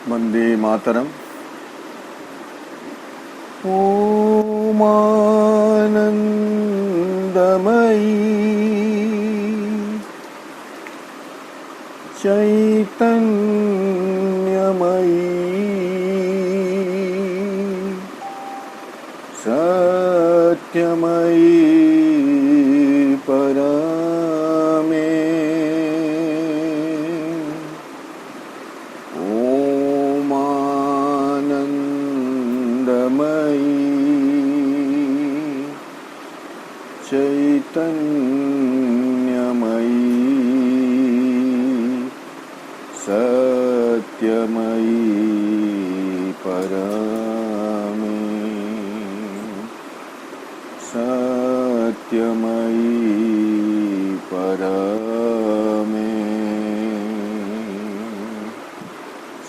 वंदे मातरम। ओमानंदमयी चैतन्यमयी सत्यमयी परमे चैतन्यमयी सत्यमयी परमे सत्यमयी परमे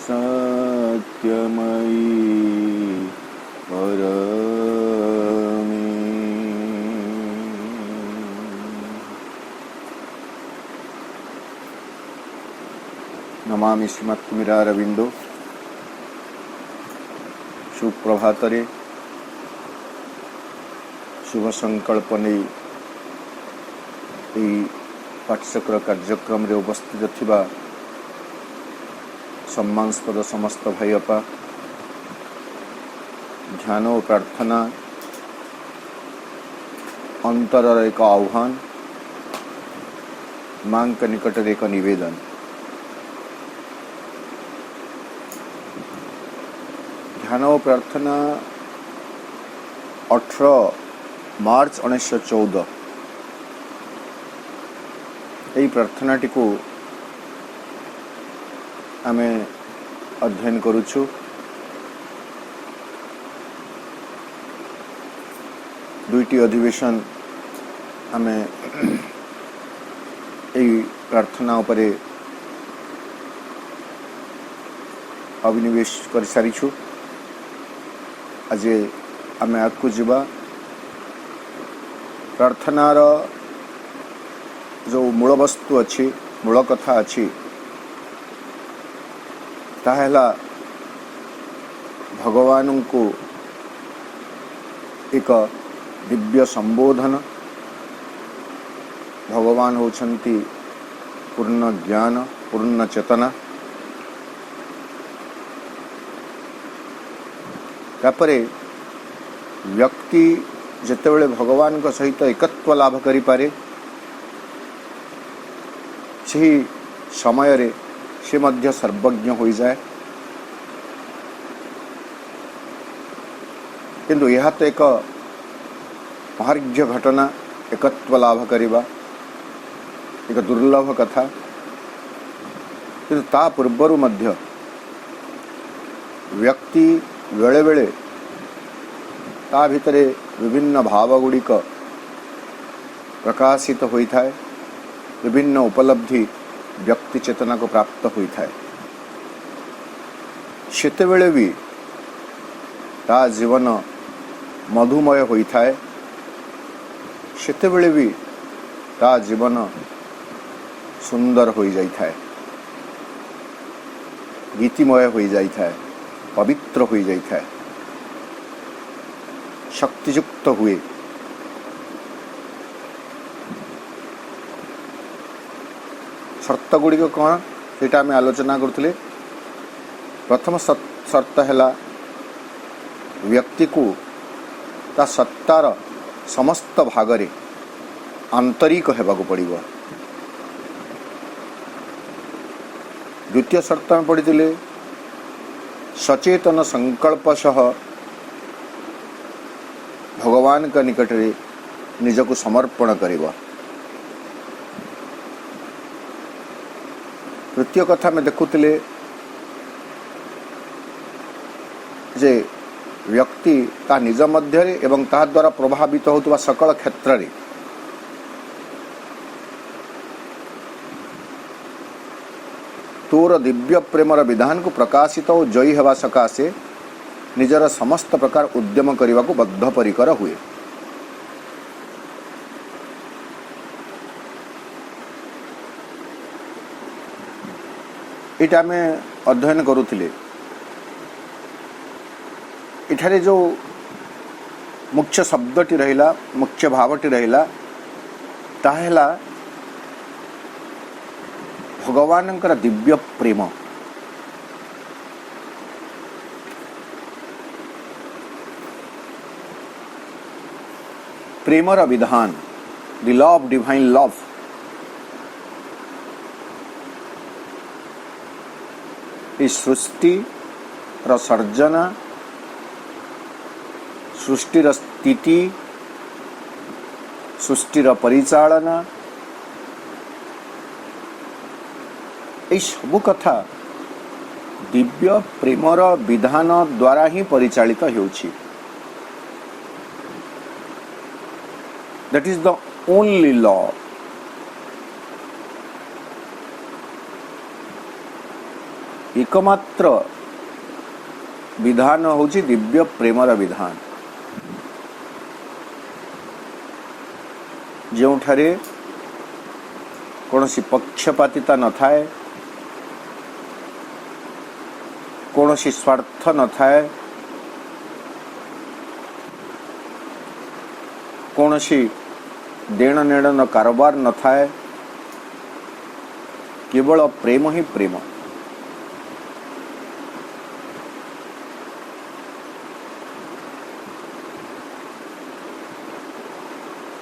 सत्यमयी परमे। नमामि श्रीमत्कुमिरारविंदो। सुप्रभातरे शुभ संकल्प नहीं पाठचक्र कार्यक्रम रे उपस्थित थिबा सम्मानस्पद समस्त भाई अपा, ध्यान और प्रार्थना अंतरर एक आह्वान, मां के निकट एक निवेदन। ध्यान और प्रार्थना 18 मार्च 1914 यही प्रार्थनाटी को आमे अध्ययन करुछु। दुईटी अधिवेशन आमे यही प्रार्थना उपरे अभिनिवेश कर सारिछु। आज आमे आगु जीवा। प्रार्थनार जो मूल वस्तु अच्छी, मूल कथा अच्छी, ताहेला भगवान को एक दिव्य संबोधन। भगवान होछंती पूर्ण ज्ञान, पूर्ण चेतना। तापरे व्यक्ति जेतेबेले भगवान को सहित एकत्व लाभ करि पारे, सही समय रे से मध्य सर्वज्ञ हो जाए। किंतु यह तो एक महार्घ्य घटना, एकत्व लाभ करिबा एक दुर्लभ कथा। किंतु ता पूर्वरु मध्य व्यक्ति बेले बेले ता भितरे विभिन्न भाव गुड़िक प्रकाशित होता है, विभिन्न उपलब्धि व्यक्ति चेतना को प्राप्त होता है। सेतेबेले भी ता जीवन मधुमय होता है, सेतेबेले भी ता जीवन सुंदर हो जाता है, गीतिमय हो जाता है, पवित्र हो जाता है, शक्तियुक्त हुए। शर्त गुड़िक कौन सेटा आम आलोचना करुले। प्रथम शर्त है व्यक्ति को ता सत्तार समस्त भागरे आंतरिक होगा पड़िबो। द्वितीय शर्त में पढ़ी सचेतन संकल्प सह भगवान का निकट रे निज को समर्पण करिबा। तृतीय कथा में देखुले जे व्यक्ति ता निज मध्य एवं ता द्वारा प्रभावित होतुवा सकल क्षेत्र रे तोर दिव्य प्रेमर विधान को प्रकाशित और जयी हेबा सकाशे निजर समस्त प्रकार उद्यम करने को बद्धपरिकर हुए। इटा में अध्ययन करुथिले इठारे जो मुख्य शब्दटी रहिला, मुख्य भावटी रहिला, ताहेला भगवानंकर दिव्य प्रेम। प्रेमर विधान, the law of divine love. इस सृष्टि र सर्जना, सृष्टिर स्थिति, सृष्टिर परिचालना, ये सब कथा दिव्य प्रेमर विधान द्वारा ही परिचालित होउछि। That is the only law. एकमात्र विधान होउछि दिव्य प्रेमर विधान, जोठारे कौनसी पक्षपातिता न थाए, कौनसी स्वार्थ न थाए, कौनसी देण नेण कारोबार न थाए, केवल प्रेम ही प्रेम।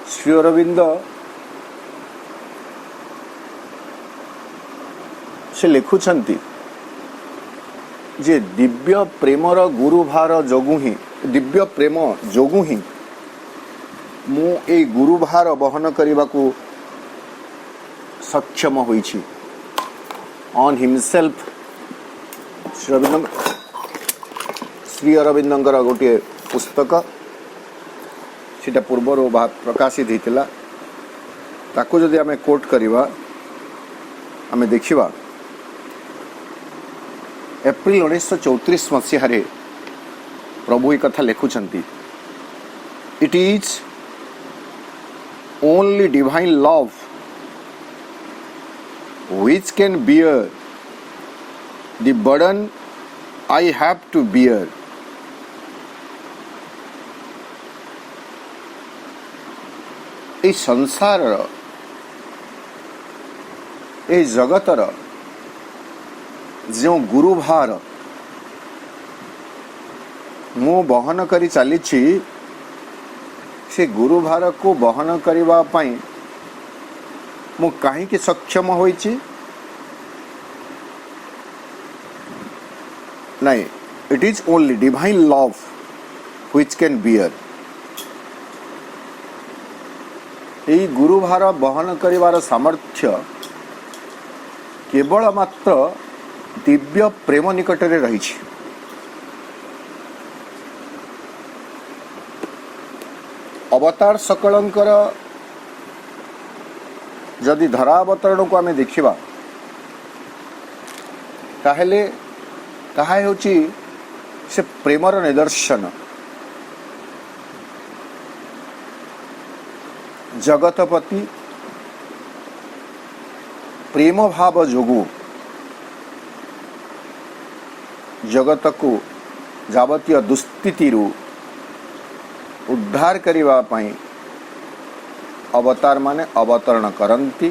श्री अरविंद से लिखुछंती जे दिव्य प्रेमर गुरुभार जोगु ही, दिव्य प्रेम जोगु ही मु ए गुरुभार वहन करने को सक्षम होइछि। ऑन हिमसेल्फ श्री अरविंदर गोटे पुस्तक सीटा पूर्वर प्रकाशित होता, ताको जदि आमे कोट करिवा, आमे देखिवा एप्रिल 1934 मसीह प्रभु एक कथा लिखुचंती, it is only divine love which can bear the burden I have to bear। इस संसार ए जगतर जो गुरुभार मु बहन करी चलीछि, से गुरुभार को बहन करिबा पई मु काहे कि सक्षम होइछि? नहीं, it is only divine love which can bear. यही गुरुभार बहन करिवार सामर्थ्य केवल मात्र दिव्य प्रेम निकटरे रहिछि। अवतार सकलंकर जदि धरावतरण को आमे देखिबा, ताहेले ताहा हेउछि से प्रेमर निदर्शन। जगतपति प्रेम भाव जोगु जगत को जावतीय दुस्थिति उद्धार करिवा पई अवतार माने अवतरण करंती।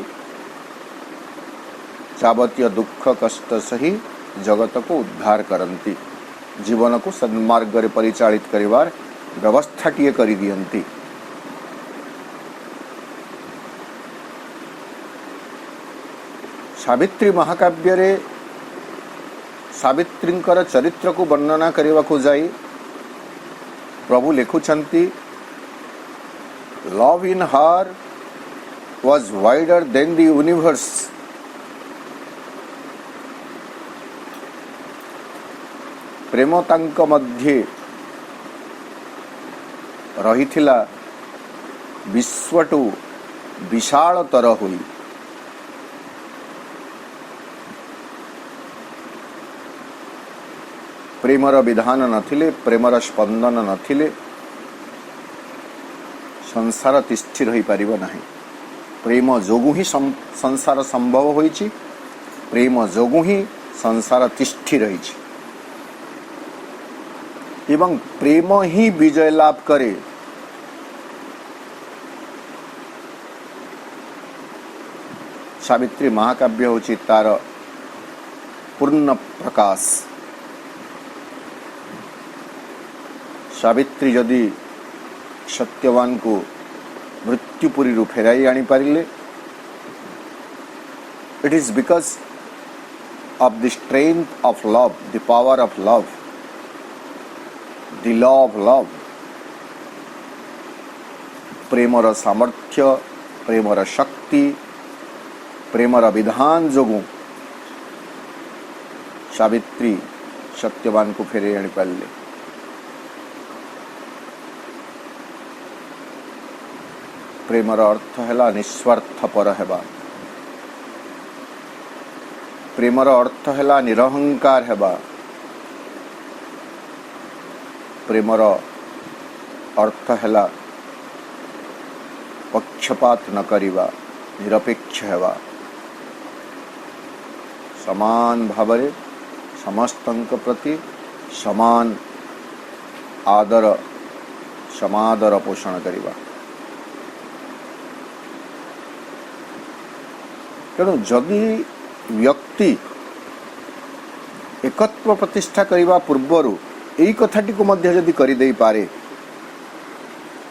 जावतीय दुख कष्ट सही जगत को उद्धार करंती, जीवन को सन्मार्ग रे परिचालित करिवार व्यवस्था टिए करि दियंती। सावित्री महाकाव्य रे सावित्रींकर चरित्र को वर्णना करने को जाई प्रभु लिखुछंती, love in her was wider than the universe। प्रेम तांक मध्ये रहिथिला विश्वटू विशालतर हुई। प्रेमर विधान नथिले, प्रेमर स्पंदन नथिले संसार तिष्ठि रही पारिबो नाही। प्रेम जोगु ही संसार संभव होइछि, प्रेम जोगु ही संसार तिष्ठि रहिछि। एवं प्रेम ही विजय लाभ करे। सावित्री महाकाव्य होची तार पूर्ण प्रकाश। सावित्री जदि सत्यवान को मृत्युपुरी रु फेराई आनी पारिले, it is because of the strength of love, the power of love, the law of love, Premiere सामर्थ्य, प्रेमर शक्ति, प्रेमर विधान जोगु सावित्री सत्यवान को फेरे आनी पारिले। प्रेमर अर्थ है निस्वार्थ पर हेबा, प्रेमर अर्थ है निरहंकार हेबा, प्रेमर अर्थ है पक्षपात न करिबा, निरपेक्ष हेबा, समान भावरे समस्तंक प्रति समान आदर समादर पोषण करिबा। तेणु जदि व्यक्ति एकत्व प्रतिष्ठा करने पूर्वर यही कथाटी को मध्य जदि करिदेई पारे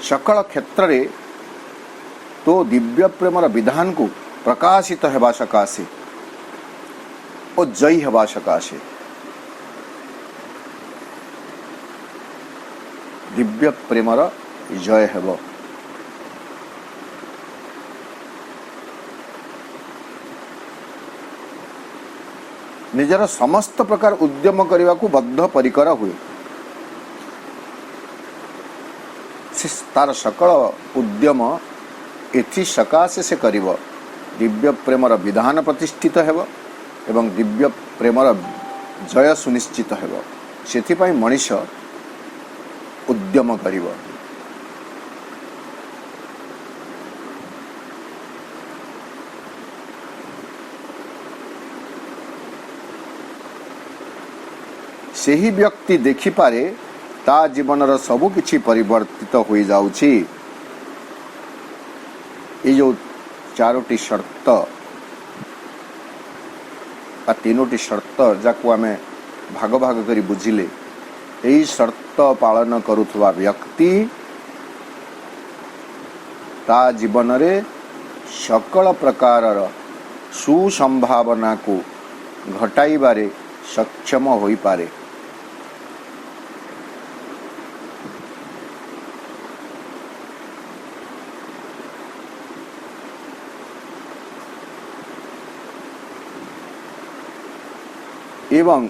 सकल क्षेत्र रे, तो दिव्य प्रेमर विधान को प्रकाशित हेबा सकाशे और जयी हेबा सकाशे दिव्य प्रेमर जय हेब। निजर समस्त प्रकार उद्यम करने को बद्ध परिकर हुए। तार सकल उद्यम एथि सकाशे से करिब दिव्य प्रेमर विधान प्रतिष्ठित हेब एवं दिव्य प्रेमर जय सुनिश्चित हेब। सेथिपाई मनीष उद्यम करिब। सेही व्यक्ति देखिपारे ता जीवनर सबु किछि परिवर्तित हो जाउछि। ये जो चारोटी शर्त आ तीनोटी शर्त जाको आमे भाग भाग करी बुझिले, यही शर्त पालन करुथुवा व्यक्ति ता जीवन रे सकल प्रकारर सुसंभावना को घटाइबारे सक्षम होई पारे। एवं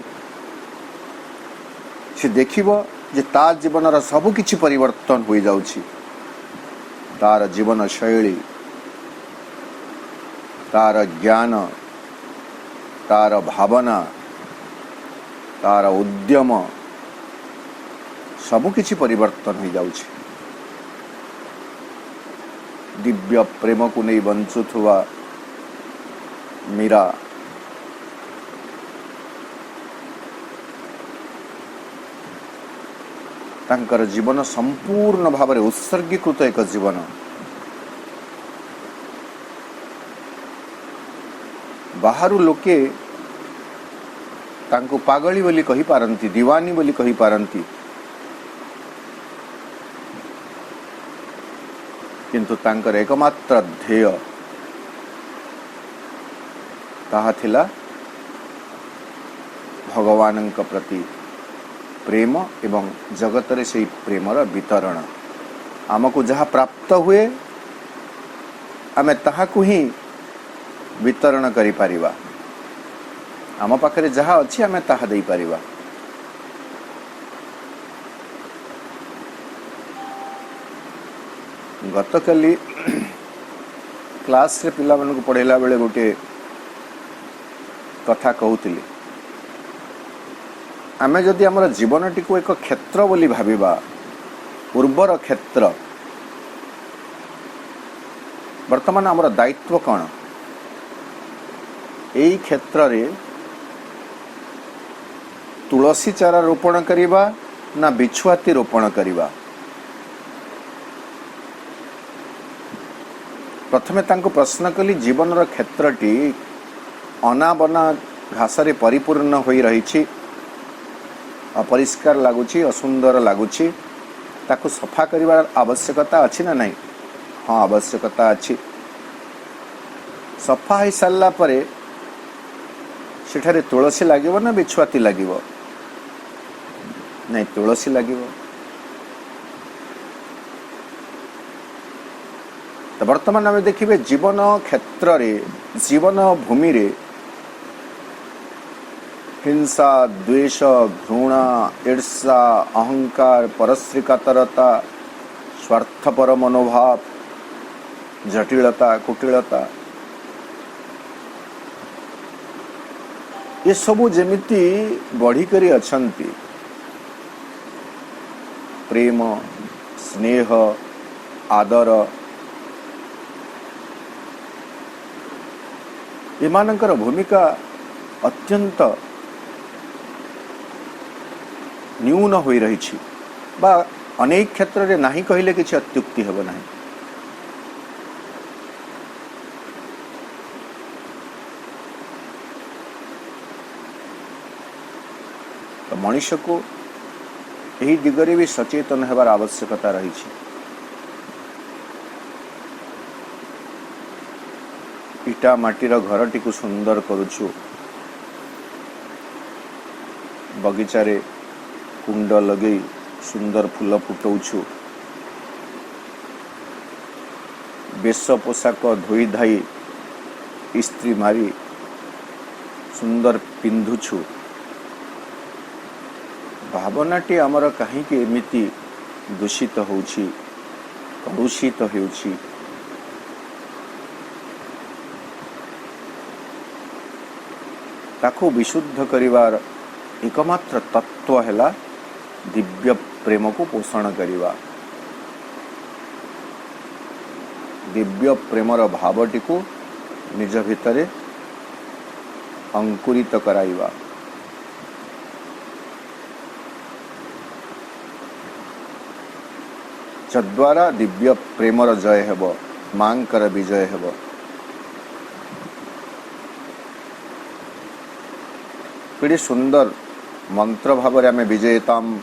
से देखिबो जे तार जीवनर सबु किछि परिवर्तन हो जाउछि। तार जीवन शैली, तार ज्ञान, तार भावना, तार उद्यम सबु किछि परिवर्तन हो जाउछि। दिव्य प्रेम को नहीं बंचुथुवा मीरा तांकर जीवन संपूर्ण भाव में उत्सर्गीकृत एक जीवन। बाहरु लोके तांको पागली बोली कही पारंती, दीवानी बोली कही पारंती, किंतु तांकर एकमात्र ध्येय ताहा थिला भगवानंक प्रति प्रेम एवं जगत रे से प्रेमर वितरण। आमको जहाँ प्राप्त हुए आमे ताहाकु ही वितरण करि पारिबा। आम पाखरे जहाँ अछि आमे ताहा देई पारिबा। गतकाली क्लास रे पिला मानकु पढ़ेला बेले गोटे कथा कहूतिली। आमे जदि आमर जीवनटी को एक क्षेत्र बोली भाविबा, उर्वर क्षेत्र, वर्तमान आमर दायित्व कौन? एई क्षेत्र रे तुलसी चारा रोपण करिबा ना बिछुआती रोपण करिवा। प्रथमे तांको प्रश्न कली जीवन रो क्षेत्रटी अनाबना घासरे परिपूर्ण होई रही, अपरिष्कार लगुच, असुंदर लगुच, ताकू सफा करिवार आवश्यकता अच्छी ना नहीं? हाँ, आवश्यकता अच्छी। सफा हो सारा परे सेठारे तुलसी लागिवो ना बिछुआती लागिवो? नहीं, तुलसी लागिवो। तो वर्तमान आम देखिए जीवन क्षेत्र रे, जीवन भूमि रे हिंसा, द्वेष, घृणा, ईर्षा, अहंकार, परश्रीकातरता, स्वार्थपर मनोभाव, जटिलता, कुटिलता, ये सबू जेमिति बढ़ी करी अछंती। प्रेम, स्नेह, आदर एमानंकर भूमिका अत्यंत न्यून होई रही छी, बा अनेक क्षेत्र रे नाही कहिले किछि अत्युक्ति हेबो नाही। तो मनुष्य को यही दिगरे भी सचेतन हेबार आवश्यकता रही छी। इटा माटीर घरटी को सुंदर करुछु, बगीचारे कुंड लगे सुंदर फूल फुटौछु, बेश पोशाक धोई धाई इस्त्री मारी सुंदर पिंधुछु। भावनाटी आमर कहीं एमिति दूषित होउछि, कलुषित होउछि? ताको विशुद्ध करिवार एकमात्र तत्व हैला दिव्य प्रेम को पोषण करिवा, दिव्य प्रेमर भावटी को निज भितरे अंकुरित कराइवा। जद्वारा दिव्य प्रेमर जय हेब, मांकर विजय हेब। केड़े सुंदर मंत्र भाव आम विजयताम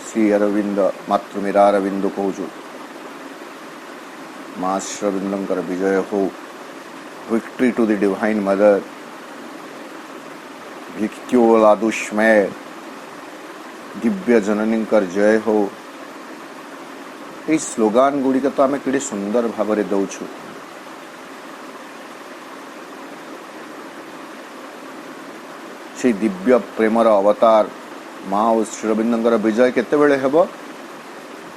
श्री अरविंद मातृमीरा अरविंद कहूँ, माँ श्री अरविंदर विजय हो, victory to the divine mother, भिक्त्योलादुष्मय, दिव्य जननीकर जय हो। ये स्लोगान गुड़िक तो आम कि सुंदर भाव दौछु। से दिव्य प्रेमर अवतार माँ और श्रीअरविंदर विजय केतेबेले हेब?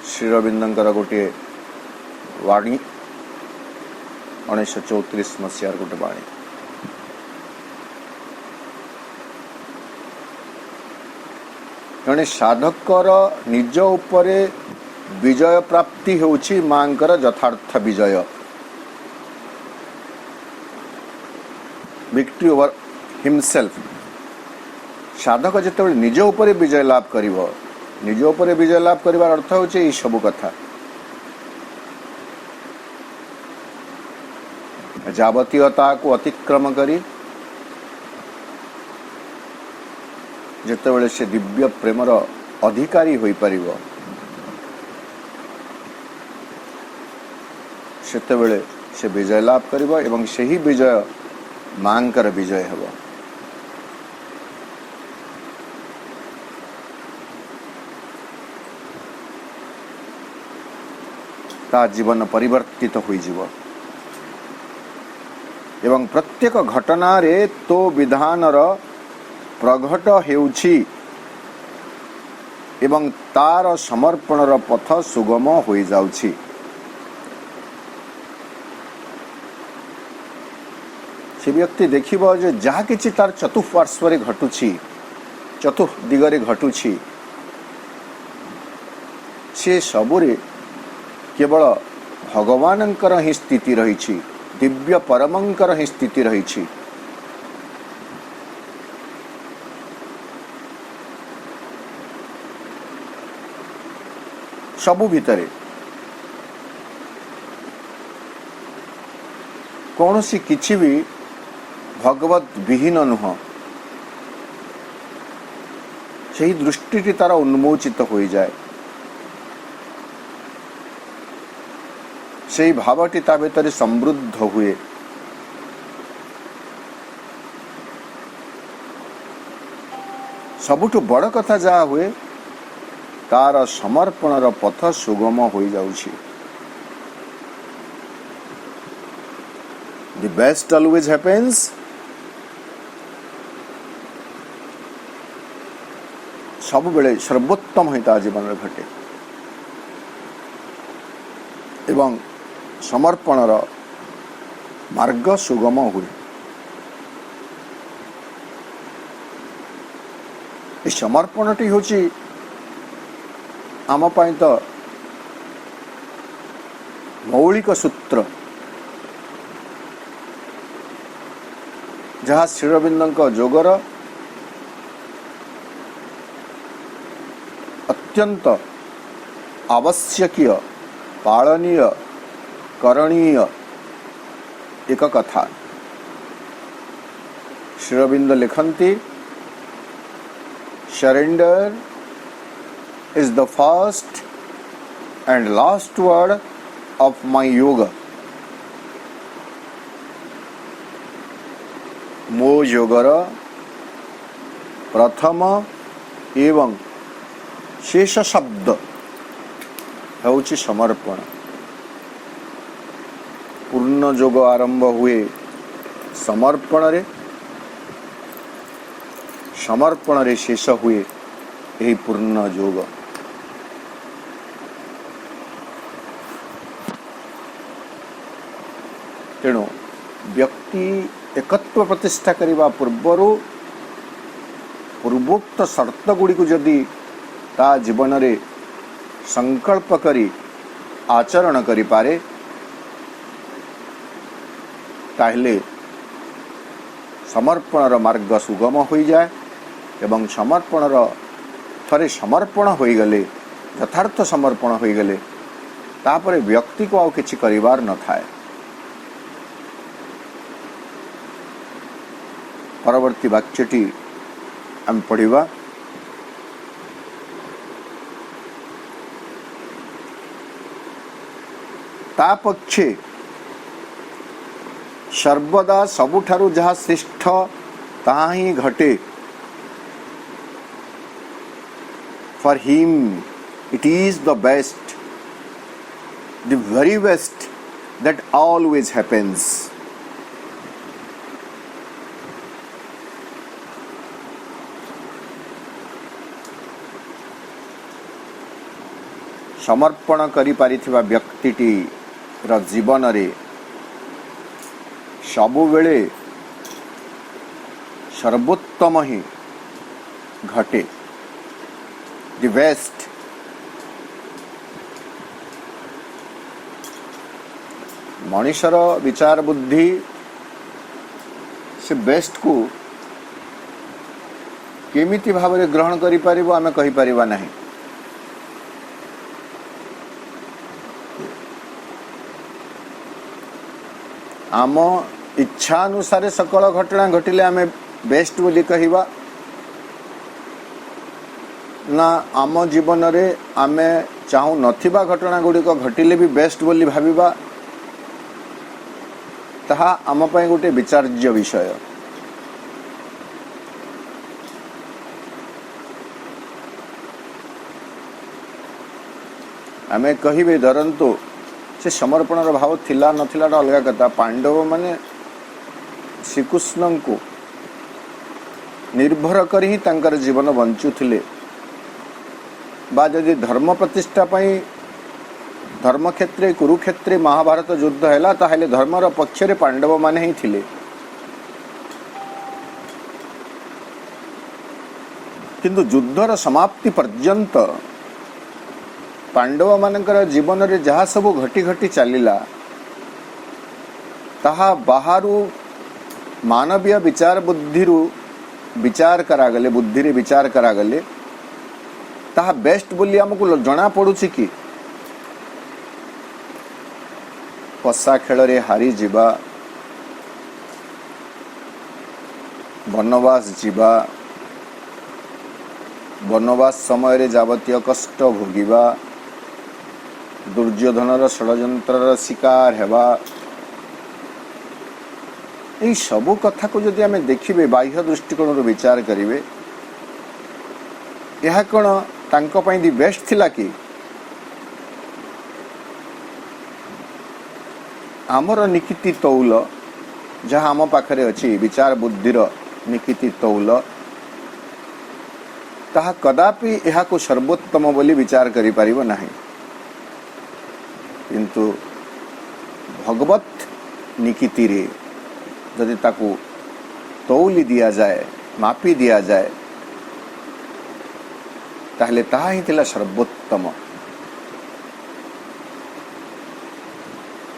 श्रीअरविंदर गोटे वाणी 1934 मसीहार गोटे वाणी, जड़े साधकर निज उपरे विजय प्राप्ति होउछि मांकर यथार्थ विजय, विक्ट्री ओवर हिमसेल्फ। साधक जिते निज उपरे विजय लाभ करिवो, निज उपरे विजय लाभ करिवार अर्थ होउछि ई सब कथा। जावतीयता को अतिक्रम करी जितेबेले से दिव्य प्रेमर अधिकारी होई परिवो, सेतेबेले से विजय लाभ करिवो एवं सेही विजय मांकर विजय हेबो। ता जीवन परिवर्तित होई जीवो एवं प्रत्येक घटना रे तो विधानर प्रघट हेउछि एवं तार समर्पणर पथ सुगम होई जाउछि। से व्यक्ति देखिबो जे जहा किछि तार चतुर्पार्श्वरे घटुछि, चतुर्दिगरे घटुछि, से सबुरे केवल भगवानंकर ही स्थिति रही, दिव्य परमंकर ही स्थिति रही। सबु भितरे कौन सी किछि भी भगवत विहीन नुह से दृष्टि तार उन्मोचित हो जाए से भावटी ता भीतर समृद्ध हुए सबुठु बड़ कथा जहा हुए तार समर्पणर पथ सुगम हो जाउछि। The best always happens सब बेले सर्वोत्तम होता जीवन में घटे एवं समर्पणर मार्ग सुगम हुए। समर्पणटी होची आम पाई तो मौलिक सूत्र जहाँ श्रीअरविंदଙ୍କ जोगर अत्यंत आवश्यकीय पालनीय करणीय एक कथा। Sri Aurobindo लिखन्ति Surrender is the first and last word of my yoga. मो योगर प्रथम एवं शेष शब्द होउछि समर्पण। पूर्ण योग आरंभ हुए समर्पण रे, समर्पण रे शेष हुए यही पूर्ण योग। तेणु व्यक्ति एकत्व प्रतिष्ठा करने पूर्वर पूर्वोक्त शर्त गुड़ी को जदि ता जीवन रे संकल्प करी आचरण करि पारे ताहले समर्पणर मार्ग सुगम हो जाए एवं समर्पणर थरे समर्पण हो गले यथार्थ समर्पण हो गले तापर व्यक्ति को आउ किछि करिवार न थाए। परवर्ती वाक्यटी आम पढ़िबा। ता पक्षे सर्वदा सबुठारु जहा श्रेष्ठ ताहा ही घटे। For him it is the best, the very best that always happens. समर्पण करि पारिथिबा व्यक्तिटी र जीवन रे सबु बेले सर्वोत्तम ही घटे, the best। मनुष्यर विचार बुद्धि से बेस्ट को केमिति भाव में ग्रहण करि परिबो आमे कहि परिबा नाही। आम इच्छा अनुसार सकल घटना घटिले आमे बेस्ट बोली कहिबा ना आम जीवन रे आमे चाहू नथिबा घटना गुड़िक घटिले भी बेस्ट बोली भाविबा ताहा आम पई गोटे विचार्य विषय। आमे कहिबे धरंतु से समर्पणर भाव थिला नथिला अलग कथा। पांडव माने श्रीकृष्ण को निर्भर कर ही तांकर जीवन बंचुथिले बा जदि धर्म प्रतिष्ठा पाई धर्म क्षेत्र कुरुक्षेत्र महाभारत युद्ध हैला ताहले धर्मर पक्षरे पांडव माने ही थिले। किंतु युद्धर समाप्ति पर्यंत पांडव मानकर जीवन रे जहा सब घटी घटी चलिला ताहा बाहरु मानवीय विचार बुद्धिरु विचार करागले बुद्धि रे विचार करागले ताहा बेस्ट बोली हमको जना पड़ुछि कि पशा खेल रे हारी जीवा, वनवास जीवा, वनवास समय रे जावतीय कष्ट भोगिबा, दुर्योधनर षड्यंत्रर शिकार हेबा, यही सबू कथा को जदि आमे देखिबे बाह्य दृष्टिकोण रो विचार करिवे, यह कौन तांको पई दी बेस्ट थिला कि आमर निकिति तौल जहाँ आम पाखरे अच्छी विचार बुद्धिर निकिति तौल ताहा कदापि यह को सर्वोत्तम बोली विचार करि परिबो नाही, किंतु भगवत निकिति रे यदि ताकू तौली दिया जाए, मापी दिया जाए, ताहले ताहा ही थिला सर्वोत्तम।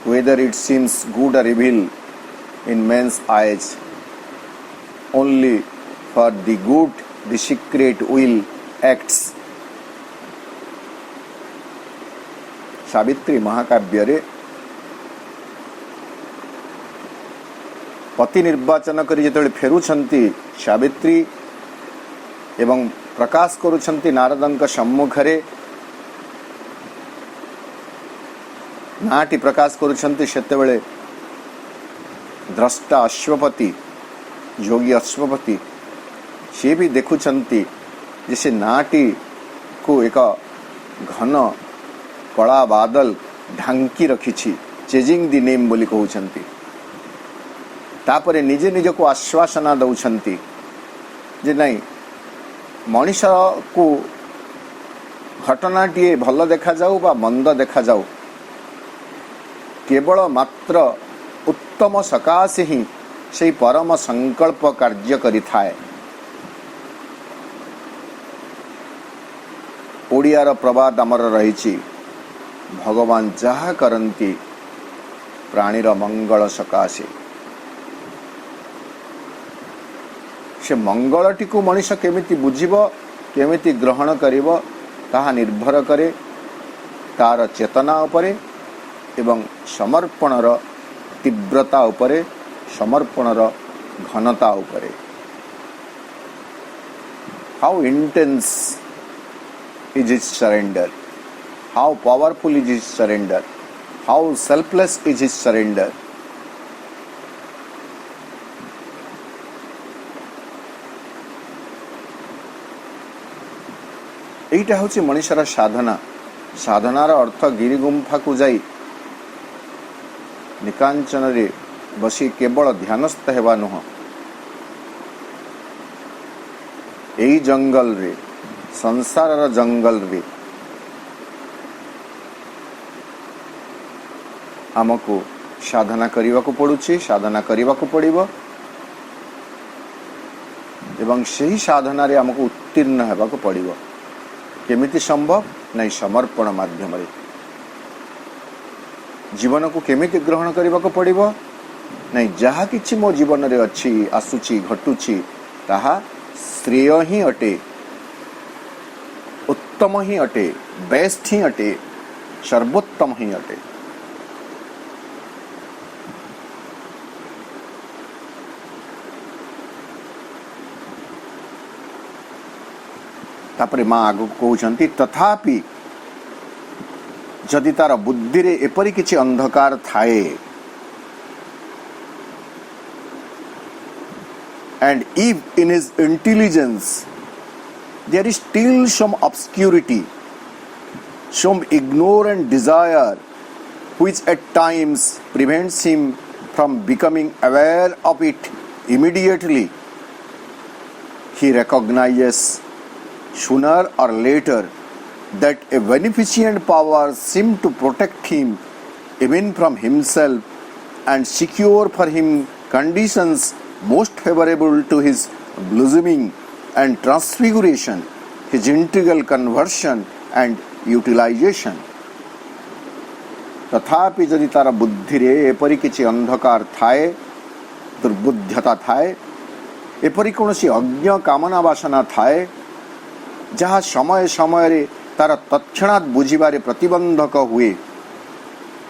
Whether it seems good or evil in men's eyes, only for the good the secret will acts। Savitri महाकाव्य रे पति निर्वाचन करी जेतबेले फेरुछंती सावित्री एवं प्रकाश करुछंती नारदंक सम्मुखरे, नाटी प्रकाश करुछंती सेतेबेले द्रष्टा अश्वपति योगी अश्वपति से भी देखुछंती जैसे नाटी को एक घन कला बादल ढांकी रखिछि, चेजिंग दी नेम बोली कहउछंती। तापरे निजे निज को आश्वासना दउछंती जे नहीं मनीष को घटनाटी भल देखा जाऊ बा मंद देखा जाऊ, केवल मात्र उत्तम सकाशे ही से परम संकल्प कार्य करिथाए। ओडियार प्रवाद आमर रही, भगवान जहा करंती प्राणीर मंगल सकाशे, से मंगलटी को मनीष केमिति बुझिब, केमिति ग्रहण करिब, ताहा निर्भर करे तार चेतना उपरे एवं समर्पणर तीव्रता उपरे, समर्पणर घनता उपरे। How intense is his surrender, how powerful is his surrender, how selfless is his surrender. एटा हूँ मनीषर साधना। साधनार अर्थ गिरी गुंफा को जाई निकांचन रे बसी केवल ध्यानस्थ हेबा नुह, एई जंगल रे संसार जंगल रे आमको साधना करने को पड़ुछि, साधना करने को पड़िबो एवं सही साधना रे आमको उत्तीर्ण हेबा को पड़िबो। केमिति संभव नहीं, समर्पण माध्यम रे। जीवन को केमिति ग्रहण करने को पड़िबो नहीं, जहा किछि मो जीवन रे अछि आसुछि घटुछि ताहा श्रेय ही अटे, उत्तम ही अटे, बेस्ट ही अटे, सर्वोत्तम ही अटे। तापरे माँ आगु कहउछंती तथापि जदि तार बुद्धि रे एपरि किछि अंधकार थाए, and if in his intelligence there is still some obscurity, some ignorant desire which at times prevents him from becoming aware of it immediately, he recognizes sooner or later that a beneficent power seems to protect him even from himself and secure for him conditions most favorable to his blossoming and transfiguration, his integral conversion and utilization। तथापि यदि तार बुद्धि रे एपरि किछि अंधकार थाए, दुर्बुद्धता थाए, एपरि कोनोसी अज्ञ कामना वासना थाए जहाँ समय समय रे तार तत्क्षणात् बुझिबारे प्रतिबंधक हुए,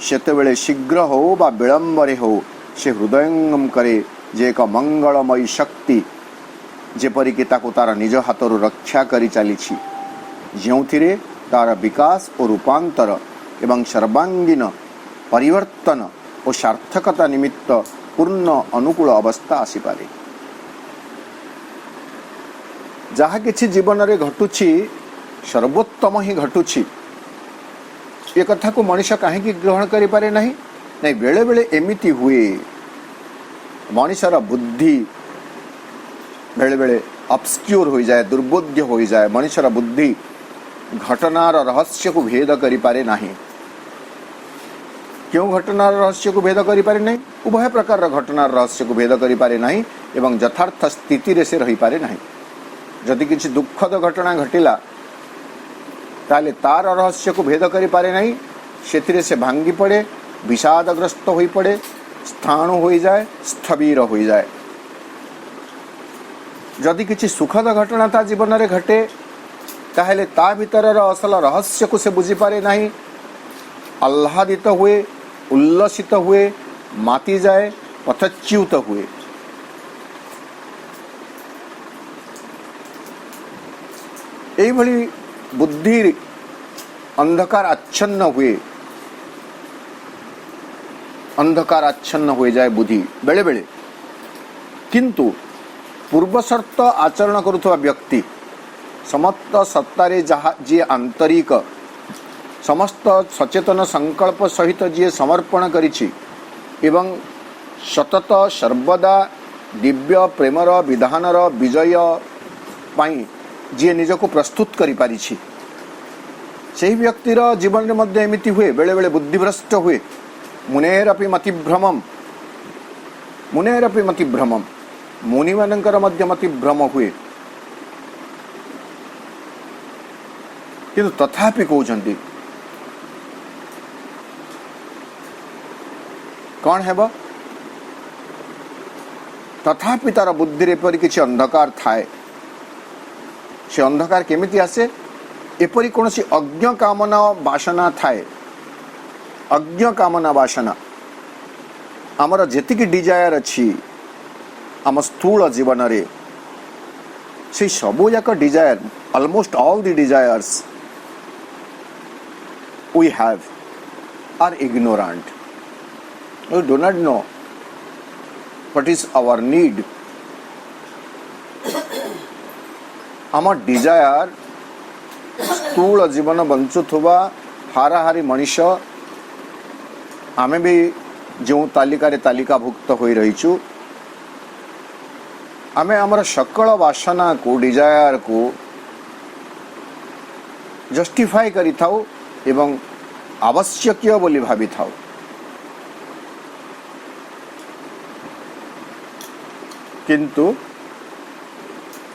सेतेबेले शीघ्र हो बा विलंबरे हो से हृदयंगम करे जे एक मंगलमयी शक्ति जेपरिकी ताको तार निज हाथरू रक्षा करी चलीछि जोंथिरे तार विकास और रूपांतर एवं सर्वांगीन परिवर्तन और सार्थकता निमित्त पूर्ण अनुकूल अवस्था आसीपारे। जहा किछि जीवन रे घटुछि सर्वोत्तम ही घटुछि ये कथा को मनुष्य कहीं ग्रहण करि पारे नहीं। नहीं बेले बेले एमिति हुए मनुष्यर बुद्धि बेले बेले ऑब्स्क्यूर हो जाए दुर्बोध्य हो जाए मनुष्यर बुद्धि घटनार रहस्य को भेद करि पारे नहीं। क्यों घटनार रहस्य को भेद करि पारे नहीं? उभय प्रकार घटनार रहस्य को भेद करि पारे नहीं एवं यथार्थ स्थिति रे से रही पारे नहीं। जदि किछि दुखद घटना घटिला ताले तार रहस्य को भेद करि पारे नहीं सेतिरे से भांगी पड़े विषादग्रस्त होई पड़े स्थाणु हो जाए स्थविर हो जाए। जदि किछि सुखद घटना ता जीवन रे घटे ताहेले ता भीतर असल रहस्य को से बुझी पारे नहीं। आह्लादित हुए उल्लसित हुए माती जाए पथच्युत हुए। एई भली बुद्धि अंधकार आच्छन्न हुए अंधकार आच्छन्न हो जाए बुद्धि बेले बेले। किंतु पूर्व शर्त आचरण करुवा व्यक्ति समस्त सत्तारे जहा जी आंतरिक समस्त सचेतन संकल्प सहित जी समर्पण करिछि एवं सतत सर्वदा दिव्य प्रेमर विधानर विजय पाई जी निजको प्रस्तुत करि पारिछि सेही व्यक्तिर जीवन रे मध्य एमिति हुए बेले बेले बुद्धिभ्रष्ट हुए मुनेरपि मतिभ्रमम मुनि मानकर मध्य मतिभ्रम हुए। किंतु तथापि कहउछन्ति कौन हेब तथापि तार बुद्धि रे परि किछि अंधकार थाए। से अंधकार केमिति आसे? एपरि कोनोसी अज्ञ कामना वासना थाए। अज्ञ कामना वासना आमर जेतिकी डिजायर अछि आम स्थूल जीवन रे से सबो जाक desire almost all the desires we have are ignorant. We do not know what is our need. आम डिजायर स्थूल जीवन बंचुथुवा हाराहारी मनीष आमे भी जो तालिकाभुक्त हो रहीचु आमे आमर सकल वासना को डिजायर को जस्टिफाई करि थाउ एवं आवश्यकीय बोली भाबी थाउ। किंतु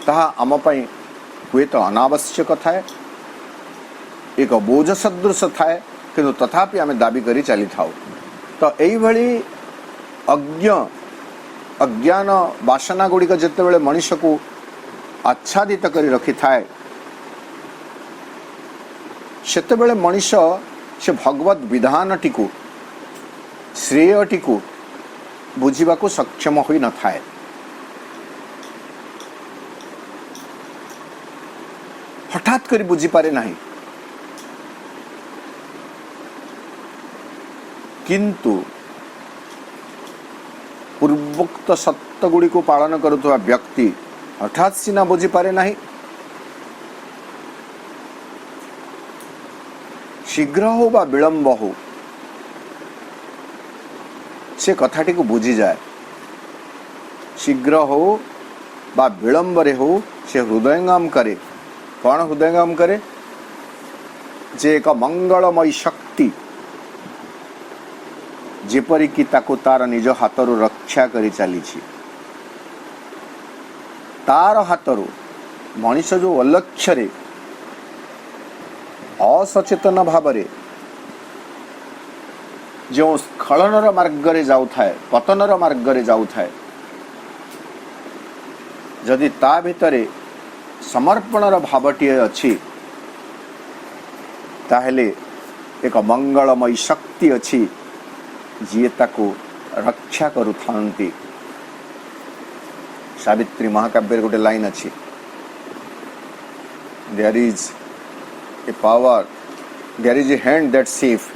ताहा आम पई हुए तो अनावश्यक थाए एक बोझ सदृश थाए किंतु तथापि आमे दाबी करी चली थाउ। तो एई भली अज्ञान वासना गुड़िक जितेबाला मनुष्य को आच्छादित करी रखी थाए सेतेबाला मनुष्य से भगवत विधान टी को श्रेय टी को बुझीबा को सक्षम होई न थाए। हठात करी बुझी पारे नहीं। किंतु पूर्वोक्त सत्य गुड़ी को पालन करुवा व्यक्ति हठात सीना बुझी पारे नहीं। शीघ्र हो बा विलंब हो से कथाटी को बुझी जाए। शीघ्र हो बा विलंब रे हो से हृदयंगम करे। कौन हृदयंगम करे? जे एक मंगलमयी शक्ति जेपरिकी ताको तार निज हाथरू रक्षा करी चलीछि तार हाथरू मनुष्य जो अलक्ष्य रे असचेतन भावरे जो स्खलनर मार्ग रे जाउ थाए पतनर मार्ग रे जाउ थाए जदि ता भितरे समर्पणर भावटीए अछि ताहेले एक मंगलमयी शक्ति अछि जी ताको रक्षा करुथांती। सावित्री महाकाव्य गोटे लाइन अच्छी, there is a power, there is a hand that safe.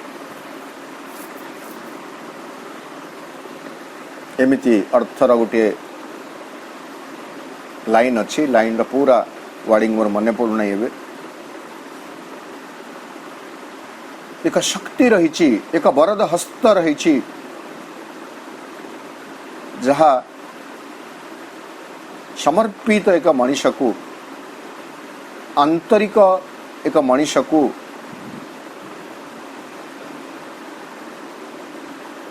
एमिति अर्थर गोटे लाइन अच्छी, लाइन रा पूरा वार्डिंग मोर मन पड़ना। एक शक्ति रही, एक वरद हस्त रही, जहा समर्पित एक मनीष को, आंतरिक एक मनीष को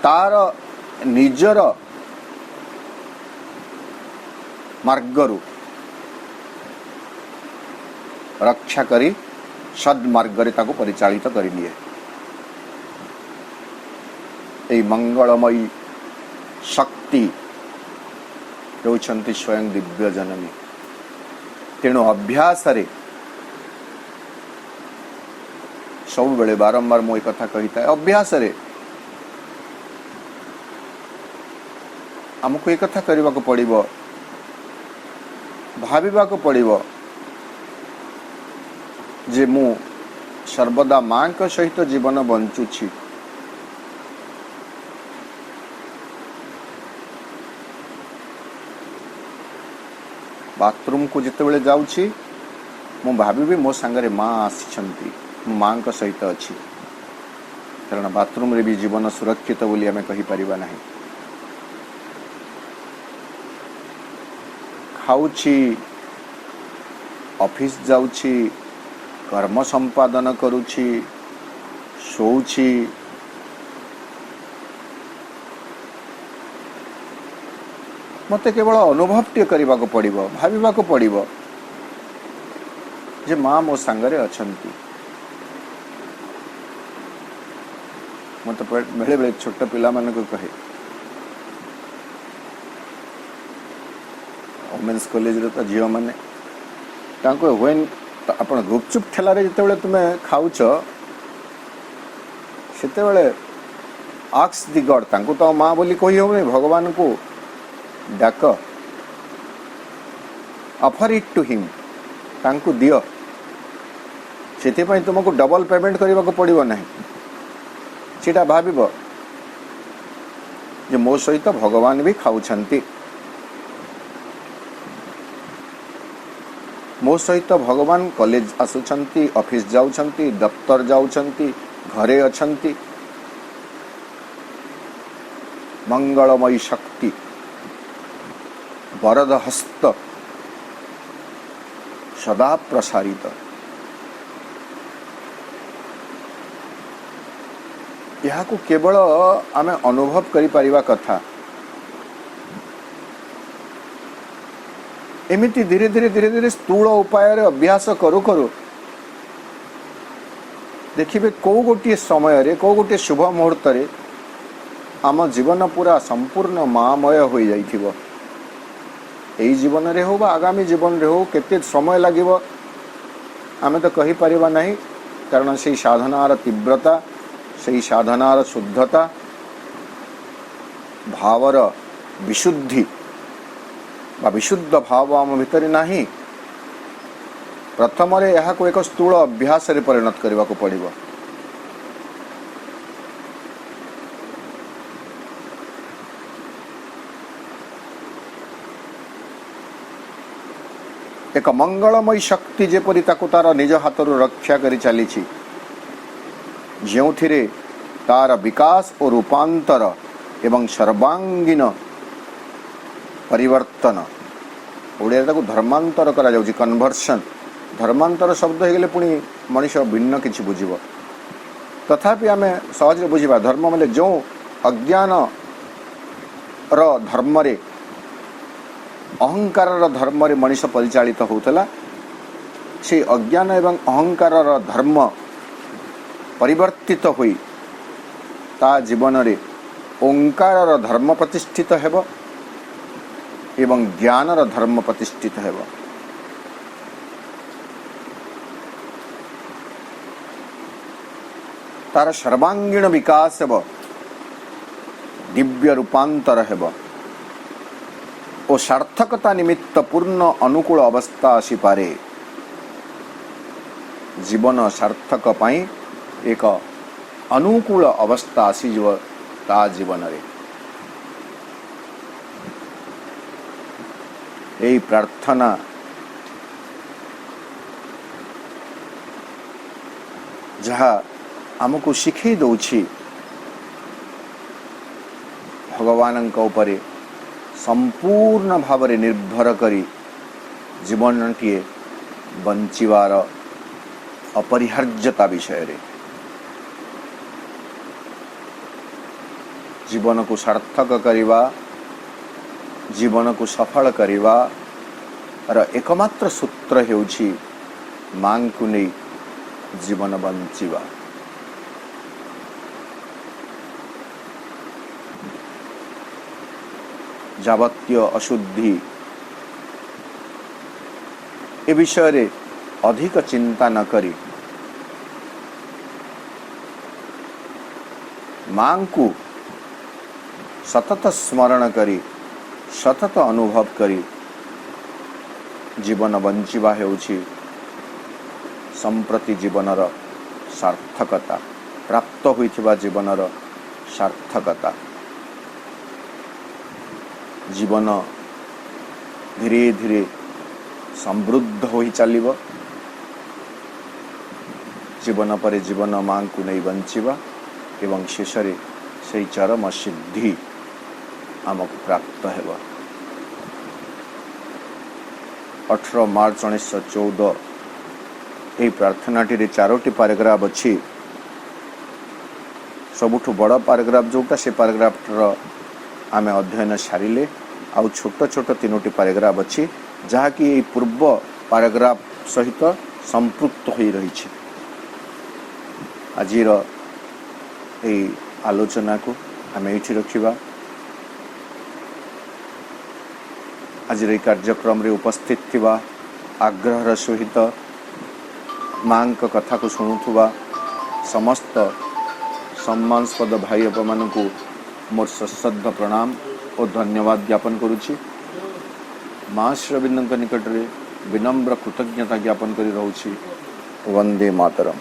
तार निजर मार्गरु रक्षा करी सद्मार्गरे ताको परिचालित करिलिए। ए मंगलमयी शक्ति होउछन्ति स्वयं दिव्य जननी। तेणु अभ्यास रे सब बेले बारंबार मो कथा कहिता, अभ्यास रे हमको एक कथा करबा को पड़िबो, भाविबा को पड़िबो जे मु सर्वदा मां के सहित जीवन बंचुछि। बाथरूम को जिते बड़े जाऊँगी मु भावी मो सांगरे माँ आसी, मो माँ का सहित अच्छी, कारण बाथरूम रे भी जीवन सुरक्षित बोली आमे कहि परिबा नाही। खाऊची, ऑफिस जाऊची, कर्म संपादन करूची, सोऊची, मते केवल अनुभव टे करबा को पड़िबो, भाविबा को पड़िबो जे माँ मो सांगरे अछंती। मते बेले बेले छोट पिला मन को कहे, वुमेन्स कॉलेज रे तो झियो माने तांको व्हेन आपण गुपचुप ठेला रे जते बेले तुमे खाउछ सेते बेले आस्क द गॉड, तांको तो माँ बोली कहि होने, भगवान को डाक, ऑफर इट टू हिम, तांको दियो। सेति पई तुमको डबल पेमेंट करबा को पड़िबो नाही। सेटा भाबिबो जे मो सहित भगवान भी खाउछंती, मो सहित भगवान कॉलेज आसुछंती, ऑफिस जाउछंती, दफ्तर जाउछंती, घरे अछंती। मंगलमयी शक्ति, वरद हस्त सदा प्रसारित। यह को केवल आमे अनुभव करि परिबा कथा। एमिति धीरे धीरे धीरे धीरे स्थूल उपाय रे अभ्यास करू करू देखिबे को गोटे समय रे, को गोटे शुभ मुहूर्त रे आम जीवन पूरा संपूर्ण मामय हो जाइथिबो। एई जीवन रे हो बा आगामी जीवन रे हो केते समय लागिबो आमे तो कहि परिबा नाही, कारण से साधनार तीव्रता, से साधनार शुद्धता, भावर विशुद्धि बा विशुद्ध भाव आम भितर नाही। प्रथम रे यहा को एक स्थूल अभ्यास रे परिणत करबा को पड़िबो। एक मंगलमयी शक्ति जेपरी ताको तार निज हाथरू रक्षा करी चलीछि, ଯେଉଁଥିରେ तार विकास और रूपांतर एवं सर्वांगीन परिवर्तन, ओडिया ताको धर्मांतर करा जाउछि, कन्वर्सन। धर्मांतर शब्द हो गले पुणी मनीष भिन्न किछि बुझिबो, तथापि आमे सहज बुझिबा। धर्म माने जो अज्ञान र धर्म रे, अहंकार धर्म रे मनीष परिचालित होतला, से अज्ञान एवं अहंकार धर्म परिवर्तित होई ता जीवन रे ओंकार धर्म प्रतिष्ठित हेबो एवं ज्ञान धर्म प्रतिष्ठित हेबो। तार सर्वांगीण विकास हेबो। दिव्य रूपांतर हेब ओ सार्थकता निमित्त पूर्ण अनुकूल अवस्था आसी पारे। जीवन सार्थक पाई एक अनुकूल अवस्था आसी जीव ता जीवन रे। यही प्रार्थना जहाँ आमको शिखई दौछि भगवान उपरे संपूर्ण भाव निर्भर करी जीवन टीए बंचिवार अपरिहार्यता विषय रे। जीवन को सार्थक करिवा, जीवन को सफल करिवा र एकमात्र सूत्र हेउछि मां को नै जीवन बंचिवा। जावत्य अशुद्धि ए विषय रे अधिक चिंता न करी मां को सतत स्मरण करी सतत अनुभव करी जीवन बंचिवा हेउछि संप्रति जीवनर सार्थकता, प्राप्त होइथिबा जीवनर सार्थकता। जीवन धीरे धीरे समृद्ध होई चलिबो। जीवन पर जीवन मां को नहीं बंचिबा एवं शेष रे सेई चरम सिद्धि आमको प्राप्त हेबो। 18 मार्च 1914 यही प्रार्थनाटी 4टी पैराग्राफ अच्छी। सबुठु बड़ पैराग्राफ जोटा से पैराग्राफ आम अध्ययन सारिले। आउ छोट छोट 3टी पैराग्राफ अच्छी जहाँकि पूर्व पैराग्राफ सहित संपृक्त हो रही। आज आलोचना को आम ये रखा। आज कार्यक्रम रे उपस्थित थिबा आग्रहर सहित मां कथा को शुणुवा समस्त सम्मानस्पद भाई अपन को मोर सश्रद्ध प्रणाम और धन्यवाद ज्ञापन करुछि। मां श्री अरविंद निकट रे विनम्र कृतज्ञता ज्ञापन करी रहउछि। वंदे मातरम।